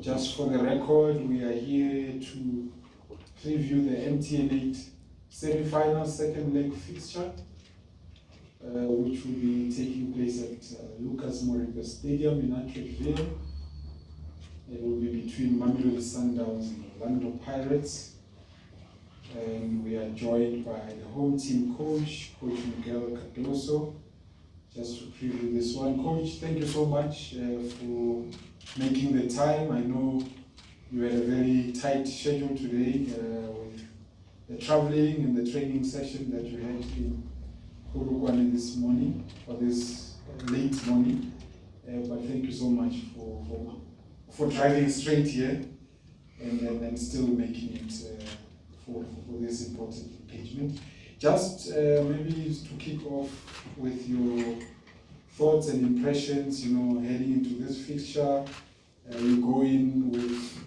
Just for the record, we are here to preview the MTN 8 semi-final second leg fixture, which will be taking place at Lucas Moriba Stadium in Antwerpville. It will be between Mamelodi Sundowns and Orlando Pirates. And we are joined by the home team coach, Coach Miguel Cardoso, just to preview this one. Coach, thank you so much for making the time. I know you had a very tight schedule today with the traveling and the training session that you had in Polokwane this morning, or this late morning. But thank you so much for driving straight here and still making it for this important engagement. Just maybe to kick off with your thoughts and impressions, heading into this fixture, you go in with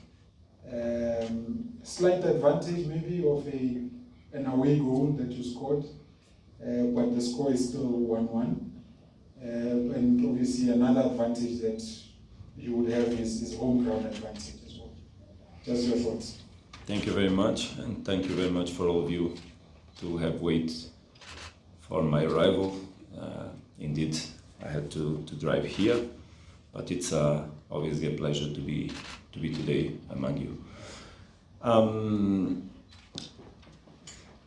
slight advantage maybe of an away goal that you scored, but the score is still 1-1. And obviously another advantage that you would have is home ground advantage as well. Just your thoughts. Thank you very much, and thank you very much for all of you to have waited for my arrival. Indeed, I had to drive here, but it's obviously a pleasure to be today among you.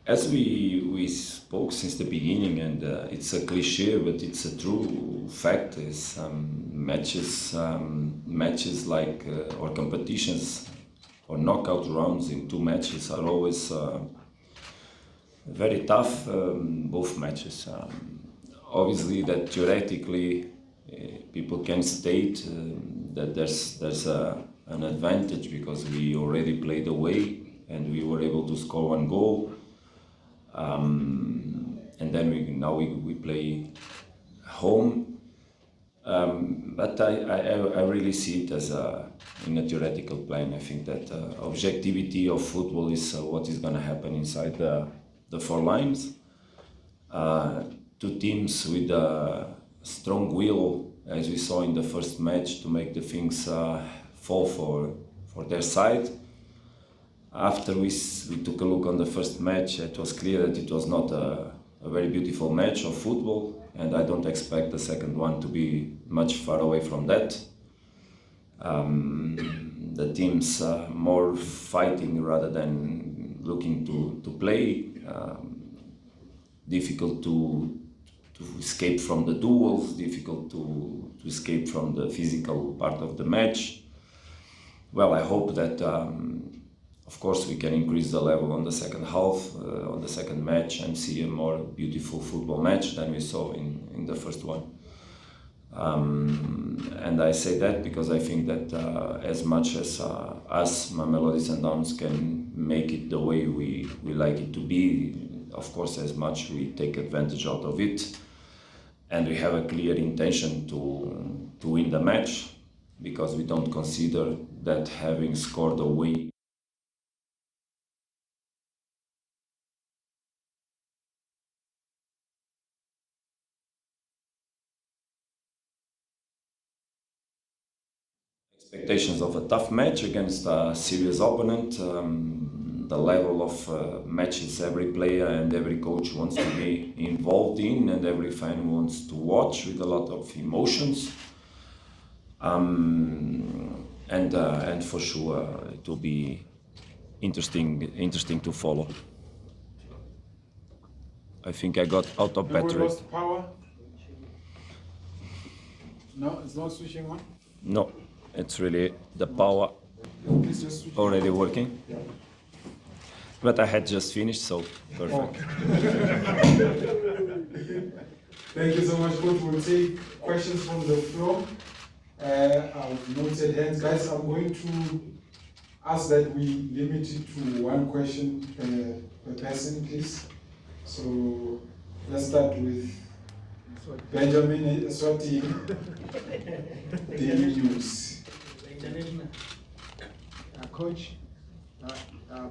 As we spoke since the beginning, and it's a cliche, but it's a true fact, is matches like or competitions or knockout rounds in 2 matches are always very tough, both matches. Obviously that theoretically people can state that there's an advantage because we already played away and we were able to score 1 goal. And then now we play home, but I really see it as in a theoretical plan. I think that objectivity of football is what is going to happen inside the 4 lines. 2 teams with a strong will, as we saw in the first match, to make the things fall for their side. After we took a look on the first match, it was clear that it was not a very beautiful match of football, and I don't expect the second one to be much far away from that. The teams more fighting rather than looking to play, difficult to escape from the duels, difficult to escape from the physical part of the match. Well, I hope that of course we can increase the level on the second half, on the second match, and see a more beautiful football match than we saw in the first one. And I say that because I think that as much as us, Mamelodi Sundowns, can make it the way we like it to be, of course as much we take advantage out of it, and we have a clear intention to win the match, because we don't consider that having scored away expectations of a tough match against a serious opponent. The level of matches every player and every coach wants to be involved in, and every fan wants to watch with a lot of emotions. And for sure it will be interesting to follow. I think I got out of battery. We lost power? No, it's not switching on? No, it's really the power Please just switch already on. working. Yeah. But I had just finished, so perfect. Thank you so much, Coach. We'll take questions from the floor. I've noted hands. Guys, I'm going to ask that we limit it to 1 question per person, please. So let's start with Benjamin Eswatini, Daily News. Coach,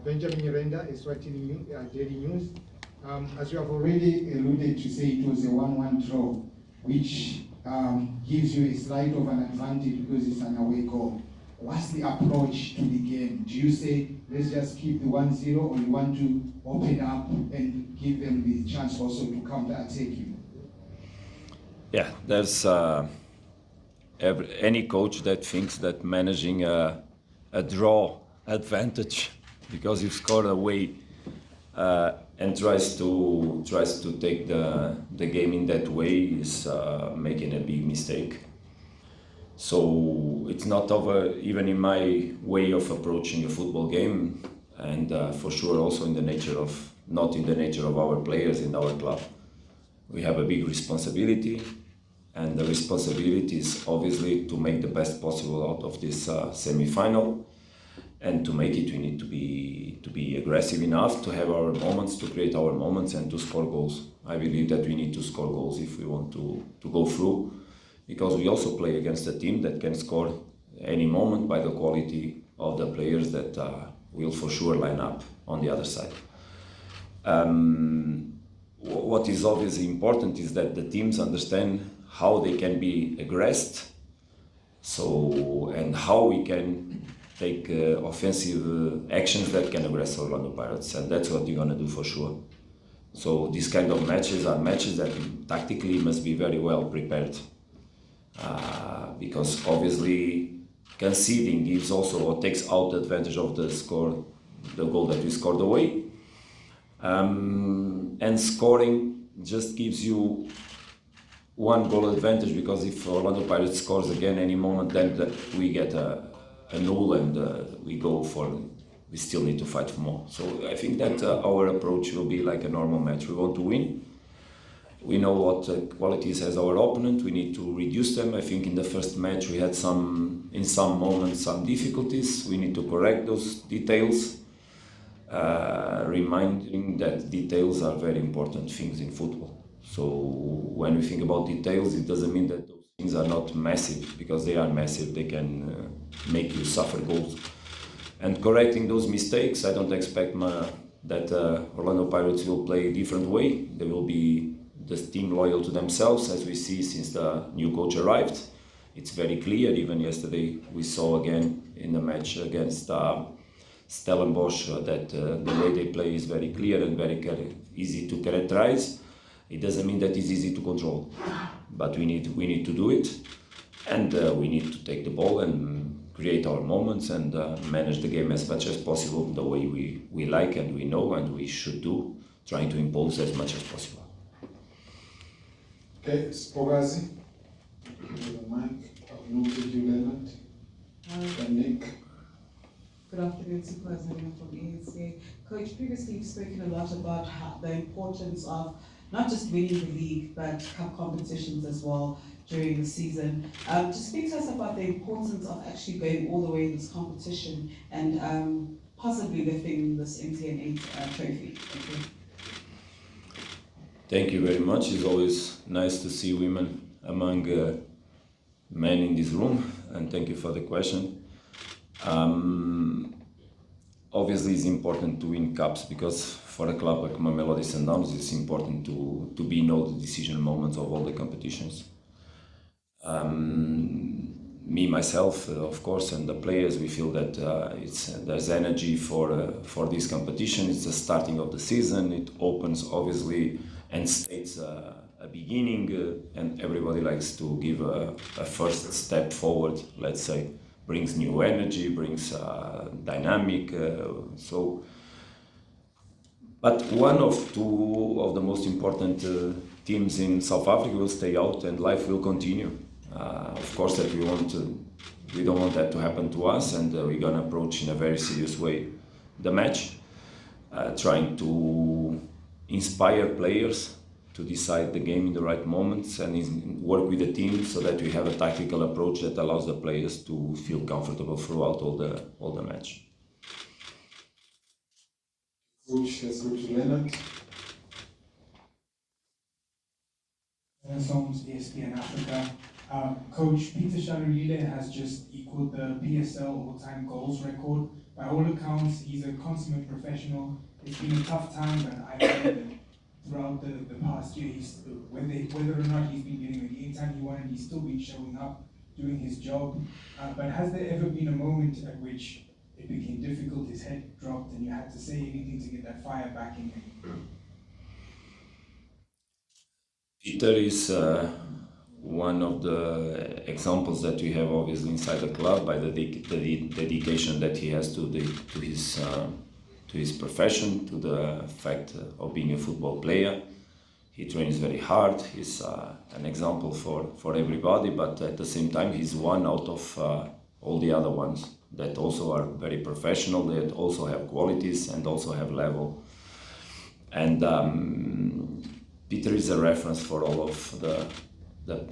Benjamin Renda, Eswatini Daily News. As you have already alluded to, say it was a 1-1 draw, which gives you a slight of an advantage because it's an away goal. what's the approach to the game? Do you say, let's just keep the 1-0, or you want to open up and give them the chance also to counter-attack you? Yeah, there's any coach that thinks that managing a draw advantage because you scored away and tries to take the game in that way is making a big mistake. So it's not over even in my way of approaching a football game, and for sure also in the nature of not in the nature of our players in our club. We have a big responsibility, and the responsibility is obviously to make the best possible out of this semi-final. And to make it, we need to be aggressive enough to have our moments, to create our moments, and to score goals. I believe that we need to score goals if we want to go through, because we also play against a team that can score any moment by the quality of the players that will for sure line up on the other side. What is obviously important is that the teams understand how they can be aggressed, and how we can take offensive actions that can aggress Orlando Pirates, and that's what we're gonna do for sure. So these kind of matches are matches that tactically must be very well prepared, because obviously conceding gives also or takes out advantage of the goal that we scored away, and scoring just gives you one goal advantage, because if Orlando Pirates scores again any moment, then we get a null, and we still need to fight for more. So I think that our approach will be like a normal match. We want to win. We know what qualities has our opponent. We need to reduce them. I think in the first match we had in some moments some difficulties. We need to correct those details, reminding that details are very important things in football. So when we think about details, it doesn't mean that those things are not massive, because they are massive. They can make you suffer goals. And correcting those mistakes, I don't expect that Orlando Pirates will play a different way. They will be the team loyal to themselves, as we see since the new coach arrived. It's very clear. Even yesterday we saw again in the match against Stellenbosch that the way they play is very clear and very easy to characterize. It doesn't mean that it's easy to control, but we need to do it, and we need to take the ball and create our moments and manage the game as much as possible the way we like and we know and we should do, trying to impose as much as possible. Okay, Spogazi, the mic. I've noted you, Leonard. And Nick. Good afternoon, Supervisor from ESA. Coach, previously you've spoken a lot about the importance of not just winning the league, but cup competitions as well during the season. Just speak to us about the importance of actually going all the way in this competition and possibly lifting this MTN 8 trophy. Thank you. Thank you very much. It's always nice to see women among men in this room, and thank you for the question. Obviously it's important to win cups, because for a club like Mamelodi Sundowns it's important to be in all the decision moments of all the competitions. Me, myself, of course, and the players, we feel that there's energy for this competition. It's the starting of the season. It opens, obviously, and states a beginning, and everybody likes to give a first step forward, let's say. Brings new energy, brings dynamic. But one of two of the most important teams in South Africa will stay out, and life will continue. Of course, that we don't want that to happen to us, and we're gonna approach in a very serious way the match, trying to inspire players to decide the game in the right moments and work with the team so that we have a tactical approach that allows the players to feel comfortable throughout all the match. Coach, let's go to Leonard. Songs, ESPN Africa. Coach Peter Shalulile has just equaled the PSL all-time goals record. By all accounts, he's a consummate professional. It's been a tough time, but I know that throughout the past year, whether or not he's been getting a game time he wanted, he's still been showing up. doing his job. But has there ever been a moment at which it became difficult, his head dropped, and you had to say anything to get that fire back in him? Peter is one of the examples that we have obviously inside the club by the dedication that he has to his profession, to the fact of being a football player. He trains very hard. He's an example for everybody, but at the same time, he's one out of all the other ones that also are very professional, that also have qualities and also have level. And Peter is a reference for all of the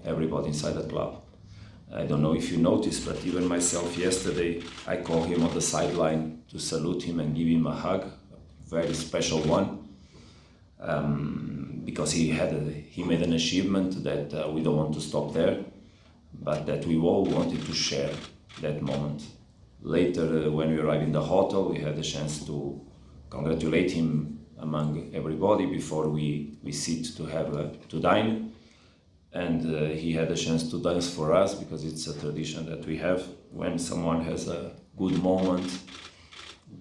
everybody inside the club. I don't know if you noticed, but even myself yesterday, I called him on the sideline to salute him and give him a hug, a very special one, because he made an achievement that we don't want to stop there, but that we all wanted to share that moment. Later, when we arrived in the hotel, we had the chance to congratulate him among everybody before we sit to dine. And he had a chance to dance for us, because it's a tradition that we have. When someone has a good moment,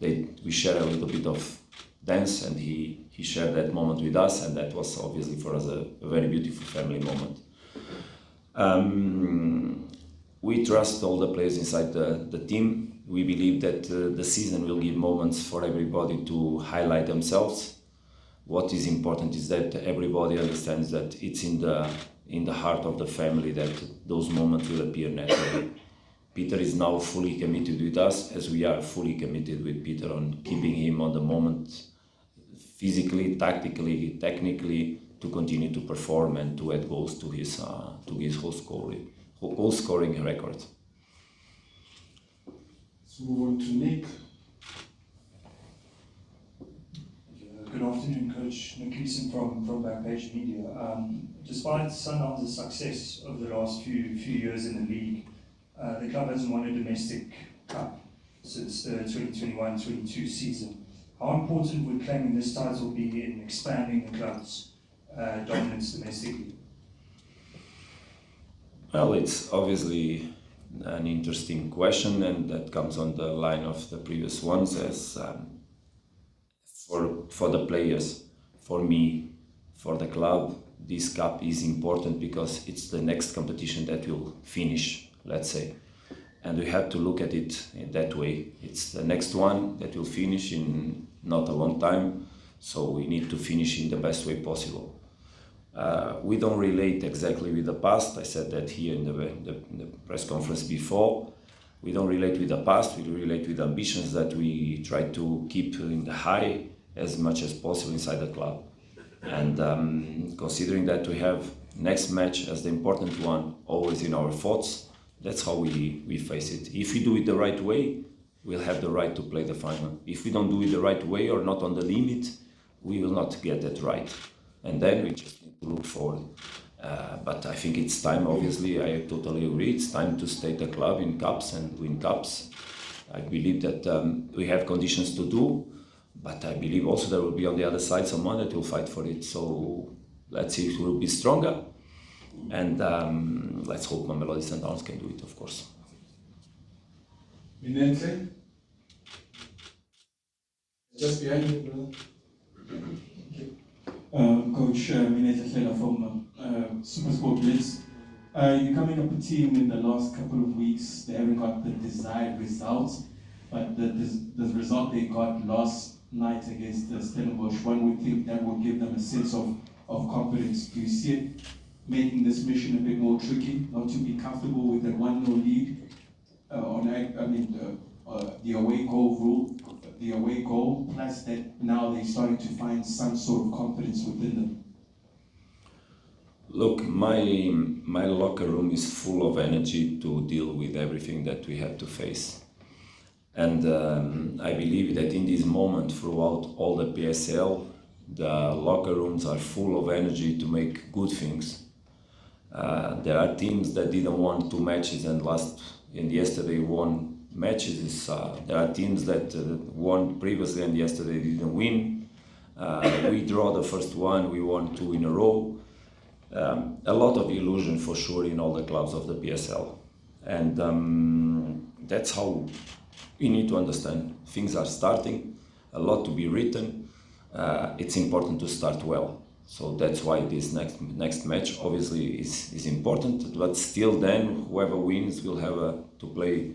we share a little bit of dance, and he shared that moment with us, and that was obviously for us a very beautiful family moment. We trust all the players inside the team. We believe that the season will give moments for everybody to highlight themselves. What is important is that everybody understands that it's in the heart of the family that those moments will appear naturally. Peter is now fully committed with us, as we are fully committed with Peter on keeping him on the moment, physically, tactically, technically, to continue to perform and to add goals to his goal scoring record. Let's move on to Nick. Good afternoon, Coach. Nick Leeson from Backpage Media. Despite Sundowns' success over the last few years in the league, the club hasn't won a domestic cup since the 2021-22 season. How important would claiming this title be in expanding the club's dominance domestically? Well, it's obviously an interesting question, and that comes on the line of the previous ones as for the players, for me, for the club, this cup is important because it's the next competition that will finish, let's say. And we have to look at it in that way. It's the next one that will finish in not a long time, so we need to finish in the best way possible. We don't relate exactly with the past. I said that here in the press conference before. We don't relate with the past, we relate with ambitions that we try to keep in the high as much as possible inside the club. And considering that we have next match as the important one always in our thoughts, that's how we face it. If we do it the right way, we'll have the right to play the final. If we don't do it the right way or not on the limit, we will not get that right. And then we just need to look forward. But I think it's time, obviously, I totally agree, it's time to stay the club in cups and win cups. I believe that we have conditions to do, but I believe also there will be on the other side someone that will fight for it. So let's see if we will be stronger, and let's hope Mamelodi Sundowns can do it, of course. Minente? Just behind you, brother. Coach Minete from Supersport Blitz. You're coming up a team in the last couple of weeks. They haven't got the desired results, but the result they got last night against Stellenbosch, one would think that would give them a sense of confidence. Do you see it making this mission a bit more tricky, not to be comfortable with a 1-0 lead the away goal rule, the away goal, plus that now they're starting to find some sort of confidence within them? Look, my locker room is full of energy to deal with everything that we have to face. And I believe that in this moment, throughout all the PSL, the locker rooms are full of energy to make good things. There are teams that didn't won 2 matches and yesterday won matches. There are teams that won previously and yesterday didn't win. We draw the first one, we won 2 in a row. A lot of illusion for sure in all the clubs of the PSL. And that's how we need to understand. Things are starting, a lot to be written. It's important to start well. So that's why this next match obviously is important. But still, then whoever wins will have to play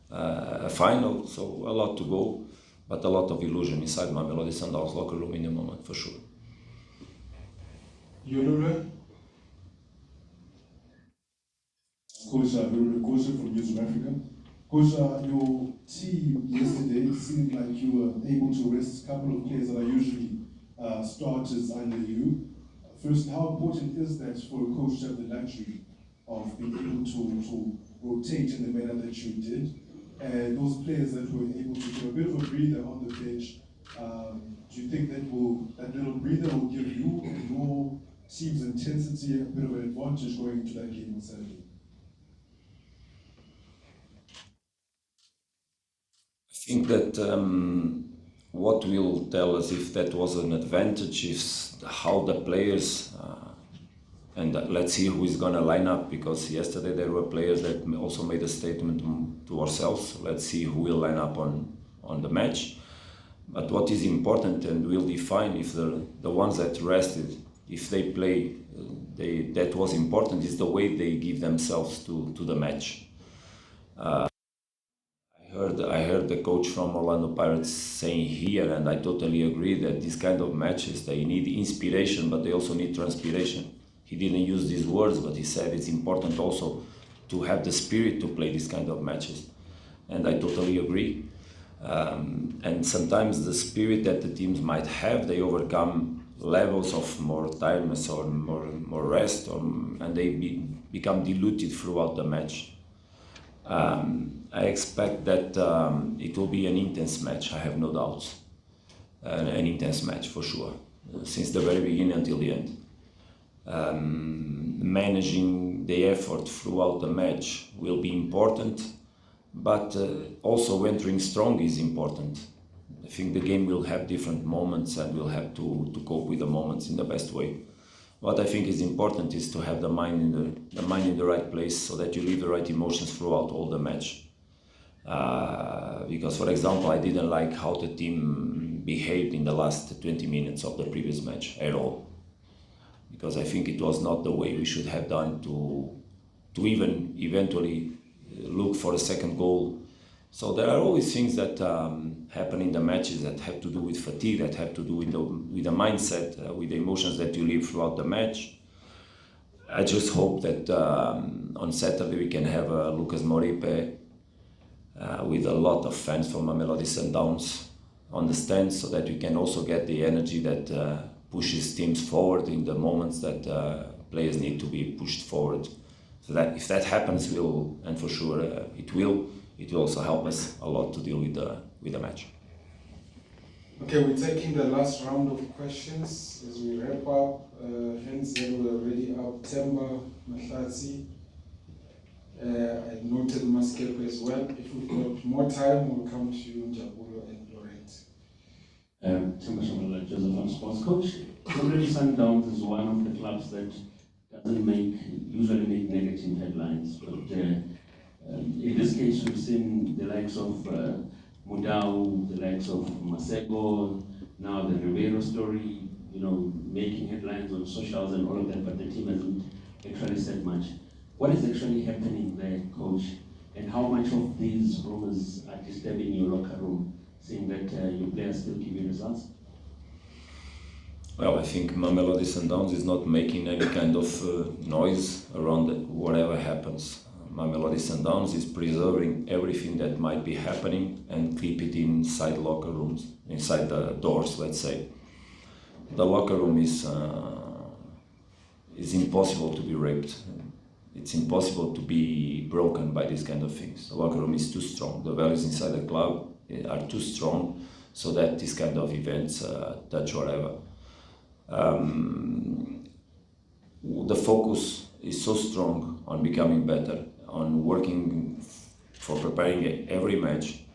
a final. So a lot to go, but a lot of illusion inside Mamelodi Sundowns locker room in the moment for sure. Yolure? Coach Cardoso from News of Africa. Coach, your team yesterday seemed like you were able to rest a couple of players that are usually starters under you. First, how important is that for a coach to have the luxury of being able to rotate in the manner that you did? And those players that were able to give a bit of a breather on the bench, do you think that little breather will give you and your team's intensity a bit of an advantage going into that game on Saturday? I think that what will tell us if that was an advantage is how the players, and let's see who is going to line up, because yesterday there were players that also made a statement to ourselves. Let's see who will line up on the match. But what is important and will define if the ones that rested, if they play, that was important is the way they give themselves to the match. I heard the coach from Orlando Pirates saying here, and I totally agree, that these kind of matches, they need inspiration, but they also need transpiration. He didn't use these words, but he said it's important also to have the spirit to play these kind of matches. And I totally agree. And sometimes the spirit that the teams might have, they overcome levels of more tiredness or more rest, and they become diluted throughout the match. I expect that it will be an intense match, I have no doubts. An intense match for sure, since the very beginning until the end. Managing the effort throughout the match will be important, but also entering strong is important. I think the game will have different moments and we'll have to cope with the moments in the best way. What I think is important is to have the mind in the right place, so that you leave the right emotions throughout all the match. Because, for example, I didn't like how the team behaved in the last 20 minutes of the previous match at all. Because I think it was not the way we should have done to even eventually look for a second goal. So there are always things that happen in the matches that have to do with fatigue, that have to do with the mindset, with the emotions that you live throughout the match. I just hope that on Saturday we can have Lucas Moripe with a lot of fans from Mamelodi Sundowns on the stands, so that we can also get the energy that pushes teams forward in the moments that players need to be pushed forward. So that if that happens, and for sure it will also help us a lot to deal with the match. Okay, we're taking the last round of questions as we wrap up. Hands that were already up, Temba, Mahlatsi, I noted Maskepe as well. If we've got more time, we'll come to you, Jabulo and Laurent. Temba Shamala, Joseph, I'm sports coach. Mamelodi Sundowns is one of the clubs that doesn't usually make negative headlines, but in this case we've seen the likes of Mudau, the likes of Masego, now the Ribeiro story, making headlines on socials and all of that, but the team hasn't actually said much. What is actually happening there, coach? And how much of these rumors are disturbing your locker room, seeing that your players still give you results? Well, I think Mamelodi Sundowns is not making any kind of noise around it, whatever happens. Mamelodi Sundowns is preserving everything that might be happening and keep it inside locker rooms, inside the doors, let's say. The locker room is impossible to be raped. It's impossible to be broken by these kind of things. The locker room is too strong. The values inside the club are too strong, so that these kind of events touch whatever. The focus is so strong on becoming better, on working for preparing every match,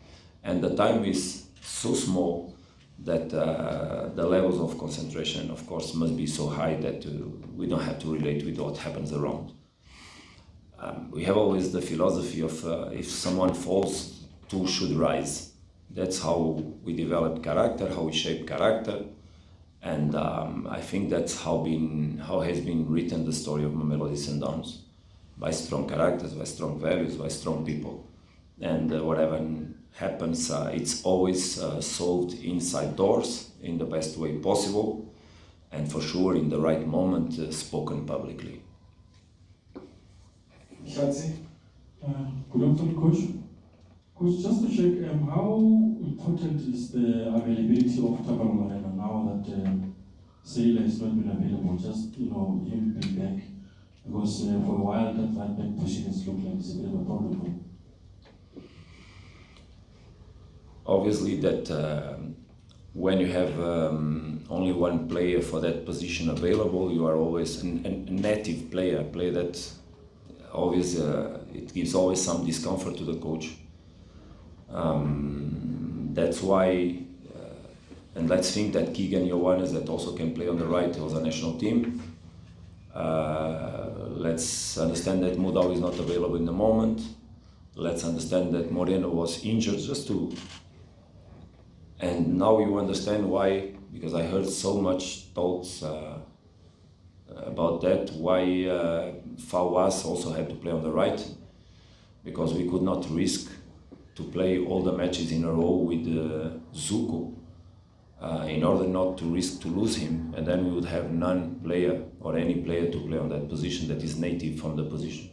and the time is so small that the levels of concentration, of course, must be so high that we don't have to relate with what happens around. we have always the philosophy of if someone falls, two should rise. That's how we develop character, how we shape character, and I think that's how has been written the story of Mamelodi Sundowns, by strong characters, by strong values, by strong people, and whatever happens, it's always solved inside doors in the best way possible, and for sure in the right moment, spoken publicly. Shatsi? Good afternoon, Coach. Coach, just to check, how important is the availability of Thapelo Morena now that Sailor has not been available? Just, him being back. Because for a while, that right back position has looked like it's a bit of a problem for him. Obviously, that when you have only one player for that position available, you are always a native player, a player that always it gives always some discomfort to the coach. That's why, and let's think that Keegan Johannes, that also can play on the right, was a national team. Let's understand that Mudau is not available in the moment. Let's understand that Moreno was injured and now you understand why, because I heard so much thoughts about that, why Fawaz also had to play on the right, because we could not risk to play all the matches in a row with Zuko in order not to risk to lose him, and then we would have none player or any player to play on that position that is native from the position.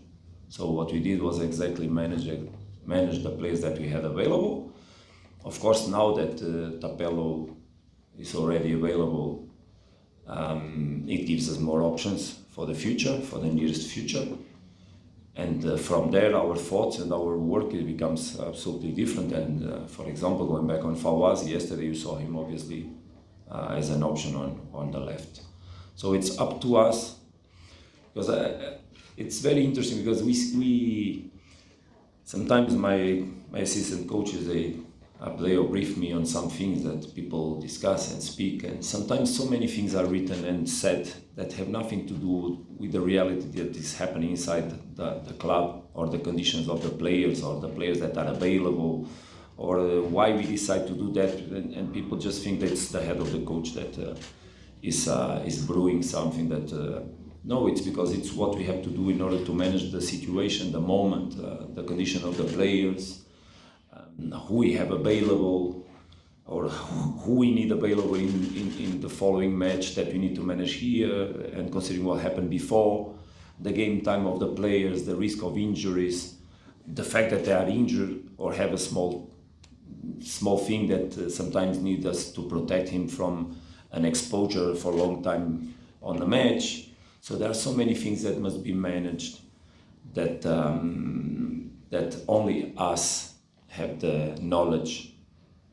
So what we did was exactly manage the players that we had available. Of course, now that Thapelo is already available, it gives us more options for the future, for the nearest future. And from there, our thoughts and our work, it becomes absolutely different. And for example, going back on Fawaz, yesterday you saw him obviously as an option on the left. So it's up to us, because it's very interesting, because we sometimes my assistant coaches, they or brief me on some things that people discuss and speak, and sometimes so many things are written and said that have nothing to do with the reality that is happening inside the club, or the conditions of the players, or the players that are available, or why we decide to do that, and people just think that it's the head of the coach that is brewing something that no, it's because it's what we have to do in order to manage the situation, the moment, the condition of the players, who we have available, or who we need available in the following match that we need to manage here, and considering what happened before, the game time of the players, the risk of injuries, the fact that they are injured or have a small thing that sometimes needs us to protect him from an exposure for a long time on the match. So there are so many things that must be managed that that only us have the knowledge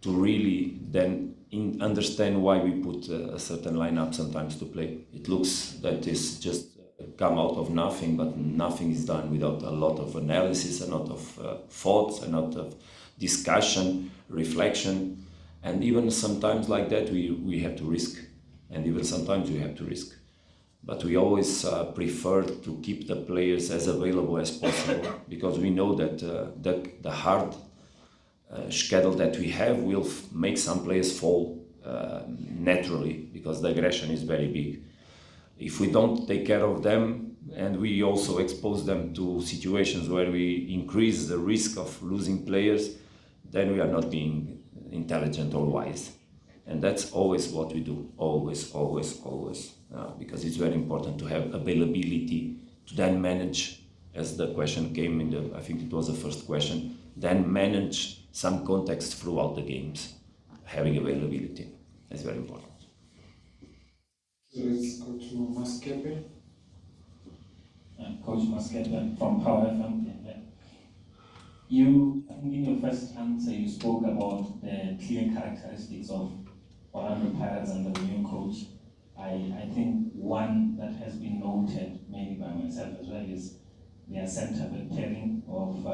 to really then understand why we put a certain lineup sometimes to play. It looks that it's just come out of nothing, but nothing is done without a lot of analysis, a lot of thoughts, a lot of discussion, reflection, and even sometimes like that we have to risk, and even sometimes we have to risk. But we always prefer to keep the players as available as possible, because we know that the hard schedule that we have will make some players fall naturally, because the aggression is very big. If we don't take care of them, and we also expose them to situations where we increase the risk of losing players, then we are not being intelligent or wise. And that's always what we do, always, because it's very important to have availability to then manage, as the question came in I think it was the first question, then manage some context throughout the games, having availability. That's very important. So let's go to Maskepe. Coach Maskepe from Power FM. You, I think in your first answer, you spoke about the clear characteristics of Orlando Pirates under the new coach. I think one that has been noted, mainly by myself as well, is their centre-back pairing of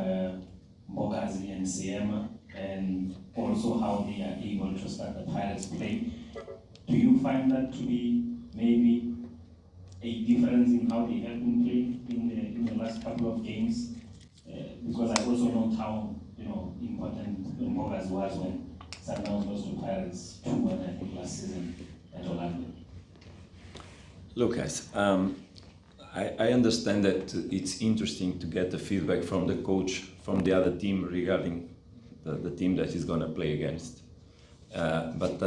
Mbogazi and Siema, and also how they are able to start the Pirates play. Do you find that to be maybe a difference in how they have been played in the last couple of games? Because I also know how important Mbogas was when Sundowns lost to Pirates 2-1, I think, last season at Orlando. Look, guys, I understand that it's interesting to get the feedback from the coach from the other team regarding the team that he's going to play against. But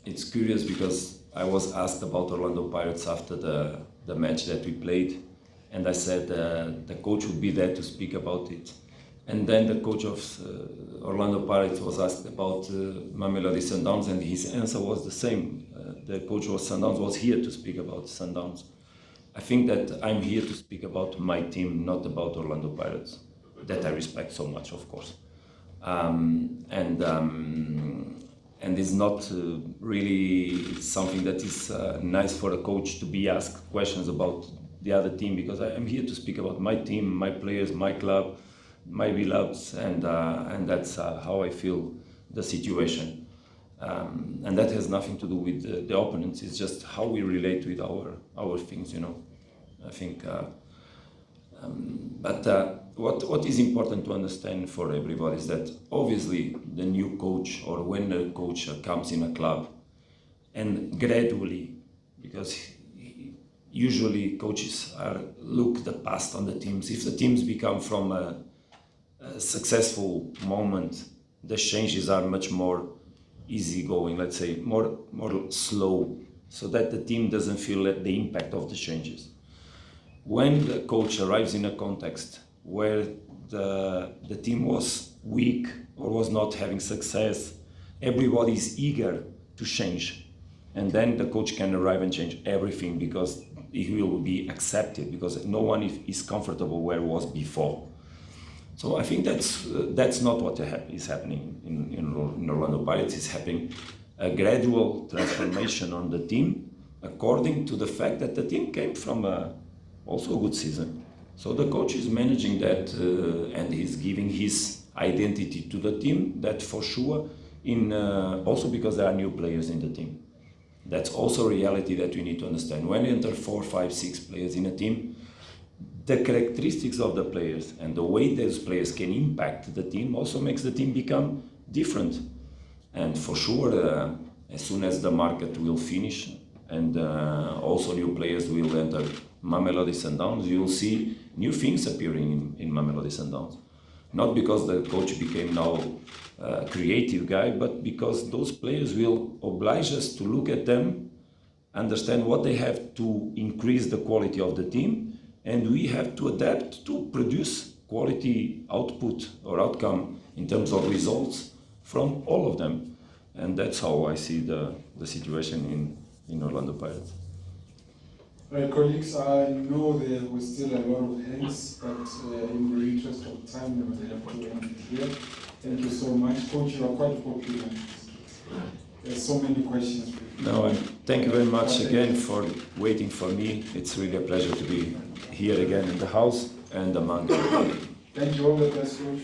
it's curious because I was asked about Orlando Pirates after the match that we played, and I said the coach would be there to speak about it. And then the coach of Orlando Pirates was asked about Mamelodi Sundowns, and his answer was the same. The coach of Sundowns was here to speak about Sundowns. I think that I'm here to speak about my team, not about Orlando Pirates, that I respect so much, of course. And it's not really something that is nice for a coach to be asked questions about the other team, because I'm here to speak about my team, my players, my club, my beloveds, and that's how I feel the situation. And that has nothing to do with the opponents. It's just how we relate with our things, I think. But what is important to understand for everybody is that obviously the new coach, or when the coach comes in a club, and gradually, because usually coaches look the past on the teams. If the teams become from a successful moment, the changes are much more easygoing, let's say, more slow, so that the team doesn't feel the impact of the changes. When the coach arrives in a context where the team was weak or was not having success, everybody is eager to change. And then the coach can arrive and change everything because he will be accepted, because no one is comfortable where it was before. So I think that's not what is happening in Orlando Pirates. It's happening a gradual transformation on the team according to the fact that the team came from also a good season. So the coach is managing that and he's giving his identity to the team, that for sure, also because there are new players in the team. That's also a reality that we need to understand. When you enter 4, 5, 6 players in a team, the characteristics of the players and the way those players can impact the team also makes the team become different. And for sure, as soon as the market will finish and also new players will enter Mamelodi Sundowns, you will see new things appearing in Mamelodi Sundowns. Not because the coach became now a creative guy, but because those players will oblige us to look at them, understand what they have to increase the quality of the team, and we have to adapt to produce quality output or outcome in terms of results from all of them. And that's how I see the situation in Orlando Pirates. Right, colleagues, I know there was still a lot of hands, but in the interest of time, we will have to end it here. Thank you so much. Coach, you are quite popular. There's so many questions. No, and thank you very much again for waiting for me. It's really a pleasure to be here again in the house and among everybody. Thank you, all the best, Coach.